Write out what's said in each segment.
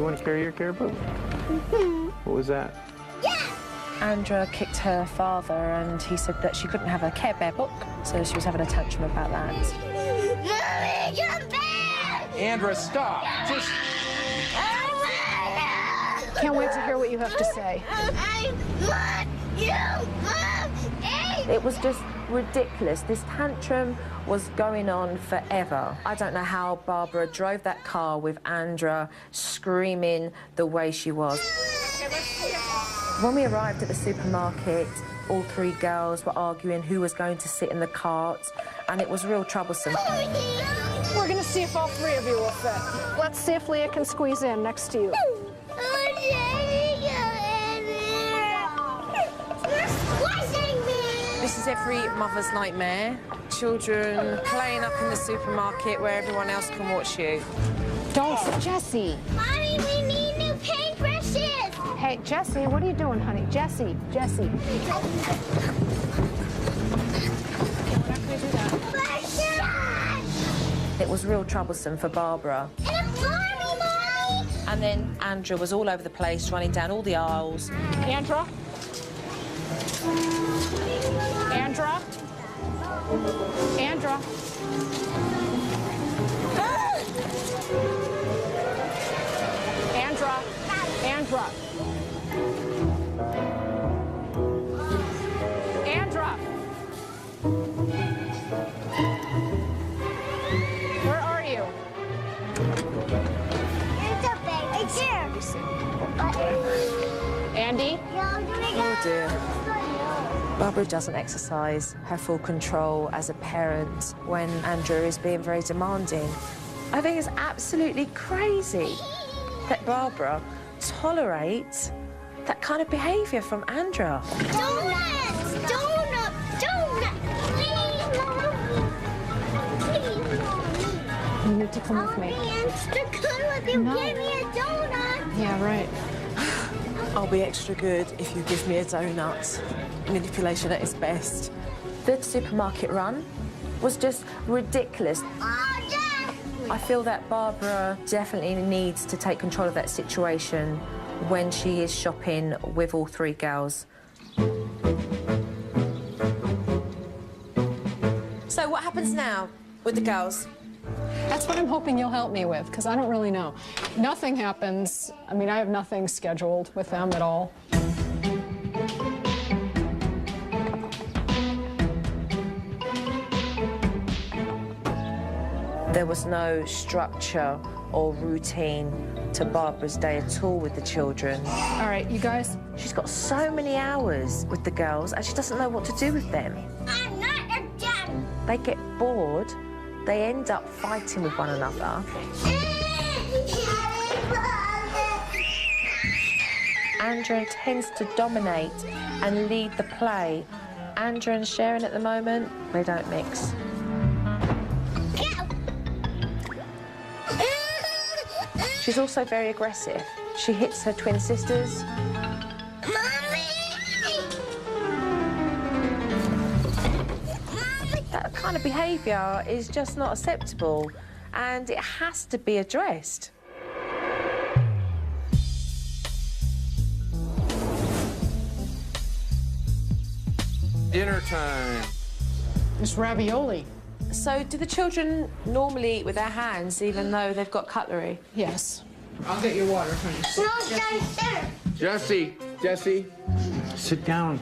You want to carry your care book? What was that? Andra kicked her father and he said that she couldn't have a Care Bear book, so she was having a tantrum about that. Mommy, come back! Andra, stop! Just... Can't wait to hear what you have to say. I want you, Mom! It was just ridiculous. This tantrum was going on forever. I don't know how Barbara drove that car with Andra screaming the way she was. When we arrived at the supermarket, all three girls were arguing who was going to sit in the cart, and it was real troublesome. We're going to see if all three of you will fit. Let's see if Leah can squeeze in next to you. This is every mother's nightmare. Children playing up in the supermarket where everyone else can watch you. Don't, Jessie. Mommy, we need new paintbrushes! Hey, Jessie, what are you doing, honey? Jessie. It was real troublesome for Barbara. And then Andra was all over the place, running down all the aisles. Andra? Andra? Andra? Andra? Andra? Andra? Where are you? It's a big chair. Andy? Oh dear. Barbara doesn't exercise her full control as a parent when Andrew is being very demanding. I think it's absolutely crazy that Barbara tolerates that kind of behaviour from Andra. Donuts! Donut! Donut! Please, Mommy! Please, Mommy! You need to come with me. I'll be extra good if you give me a donut! Yeah, right. I'll be extra good if you give me a donut. Manipulation at its best. The supermarket run was just ridiculous. Oh, Dad! I feel that Barbara definitely needs to take control of that situation when she is shopping with all three girls. So what happens now with the girls? That's what I'm hoping you'll help me with, because I don't really know. Nothing happens. I mean, I have nothing scheduled with them at all. There was no structure or routine to Barbara's day at all with the children. All right, you guys. She's got so many hours with the girls and she doesn't know what to do with them. I'm not a dad! They get bored, they end up fighting with one another. Andra tends to dominate and lead the play. Andra and Sharon at the moment, they don't mix. She's also very aggressive. She hits her twin sisters. Mommy! That kind of behaviour is just not acceptable, and it has to be addressed. Dinner time. It's ravioli. So do the children normally eat with their hands even though they've got cutlery? Yes. I'll get your water, honey. No, Dad, Jessie, sit down.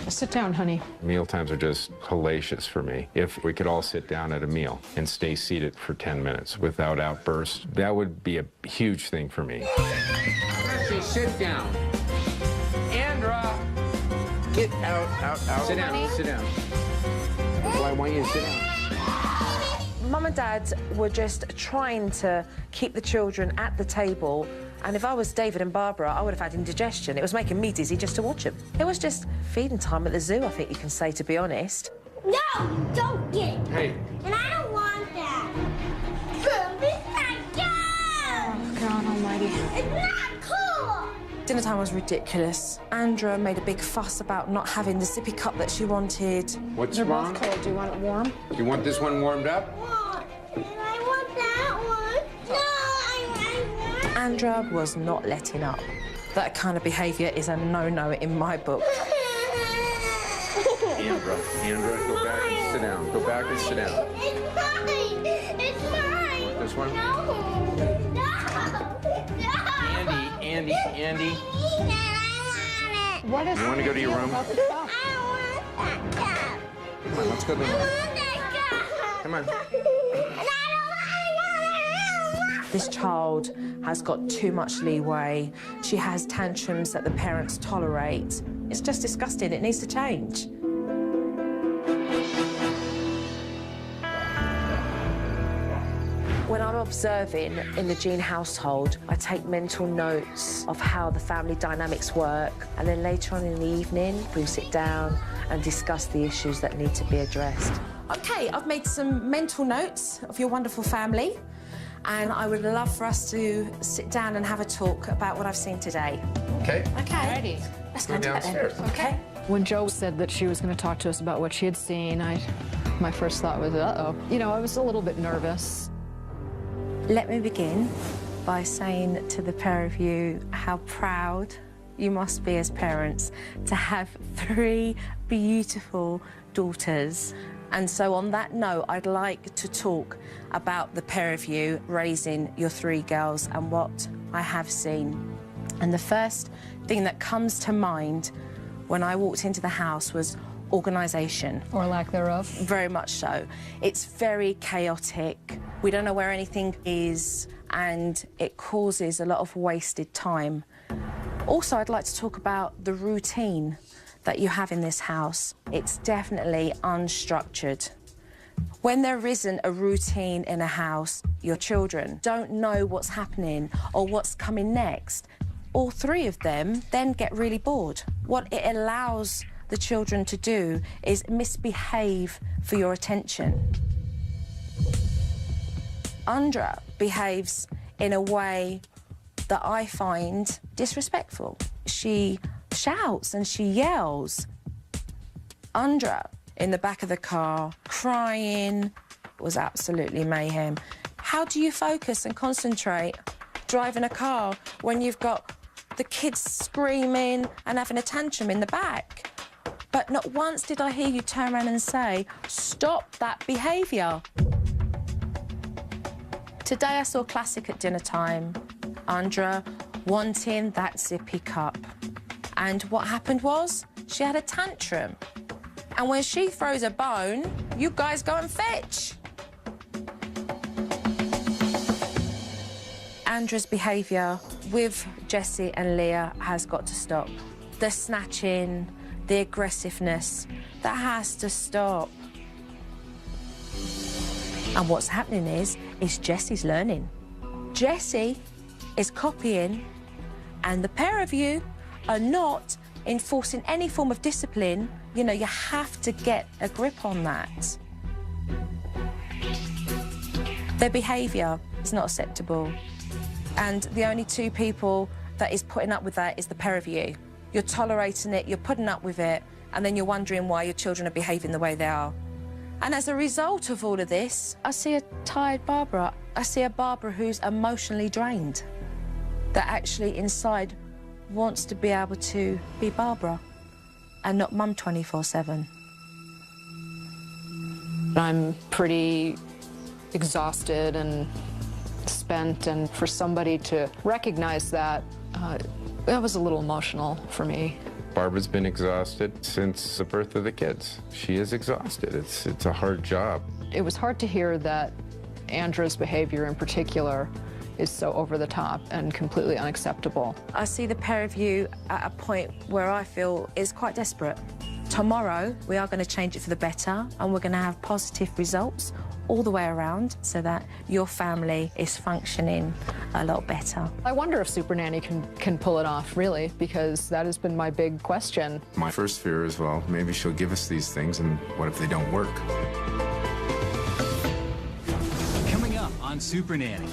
Sit down, honey. Meal times are just hellacious for me. If we could all sit down at a meal and stay seated for 10 minutes without outbursts, that would be a huge thing for me. Jessie, sit down. Andra! Get out. Sit down, sit down. Well, I want you to sit down. Mum and Dad were just trying to keep the children at the table, and if I was David and Barbara, I would have had indigestion. It was making me dizzy just to watch them. It was just feeding time at the zoo, I think you can say, to be honest. No, don't get it. Hey. And I don't want that. It's not good. God almighty. It's not cool. Dinner time was ridiculous. Andra made a big fuss about not having the sippy cup that she wanted. What's They're wrong? both cold. Do you want it warm? You want this one warmed up? And I want that one. No, I want Andra was not letting up. That kind of behaviour is a no-no in my book. Andra, go back and sit down. Go back and sit down. It's mine! It's mine! This one? No! No! Andy. I What is You want to go to your room? about the cup? want that cup! Come on, let's go to the I room. want that cup! Come on. This child has got too much leeway. She has tantrums that the parents tolerate. It's just disgusting. It needs to change. When I'm observing in the Jean household, I take mental notes of how the family dynamics work, and then later on in the evening, we'll sit down and discuss the issues that need to be addressed. OK, I've made some mental notes of your wonderful family, and I would love for us to sit down and have a talk about what I've seen today. Okay. OK? Ready. Let's Go go into that then. downstairs. OK? When Jo said that she was going to talk to us about what she had seen, my first thought was, uh-oh. You know, I was a little bit nervous. Let me begin by saying to the pair of you how proud you must be as parents to have 3 beautiful daughters. And so on that note, I'd like to talk about the pair of you raising your 3 girls and what I have seen. And the first thing that comes to mind when I walked into the house was organisation. Or lack thereof. Very much so. It's very chaotic. We don't know where anything is, and it causes a lot of wasted time. Also, I'd like to talk about the routine that you have in this house. It's definitely unstructured. When there isn't a routine in a house, your children don't know what's happening or what's coming next. All 3 of them then get really bored. What it allows the children to do is misbehave for your attention. Andra behaves in a way that I find disrespectful. She shouts and she yells. Andra, in the back of the car, crying, was absolutely mayhem. How do you focus and concentrate driving a car when you've got the kids screaming and having a tantrum in the back? But not once did I hear you turn around and say, stop that behaviour. Today I saw classic at dinner time. Andra wanting that zippy cup. And what happened was, she had a tantrum. And when she throws a bone, you guys go and fetch. Andra's behaviour with Jessie and Leah has got to stop. The snatching, the aggressiveness, that has to stop. And what's happening is Jessie's learning. Jessie is copying, and the pair of you are not enforcing any form of discipline. You know, you have to get a grip on that. Their behaviour is not acceptable. And the only 2 people that is putting up with that is the pair of you. You're tolerating it, you're putting up with it, and then you're wondering why your children are behaving the way they are. And as a result of all of this, I see a tired Barbara. I see a Barbara who's emotionally drained, that actually inside wants to be able to be Barbara and not mum 24/7. I'm pretty exhausted and spent, and for somebody to recognize that, that was a little emotional for me. Barbara's been exhausted since the birth of the kids. She is exhausted. It's a hard job. It was hard to hear that Andra's behavior in particular is so over the top and completely unacceptable. I see the pair of you at a point where I feel is quite desperate. Tomorrow, we are going to change it for the better, and we're going to have positive results all the way around so that your family is functioning a lot better. I wonder if SuperNanny can pull it off, really, because that has been my big question. My first fear is, well, maybe she'll give us these things, and what if they don't work? Coming up on SuperNanny,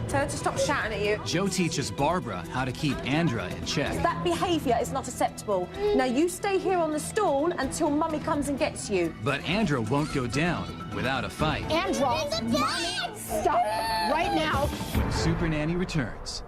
Tell her to stop shouting at you. Jo teaches Barbara how to keep Andra in check. That behaviour is not acceptable. Now, you stay here on the stool until Mummy comes and gets you. But Andra won't go down without a fight. Andra, Mommy! stop right now. When SuperNanny returns.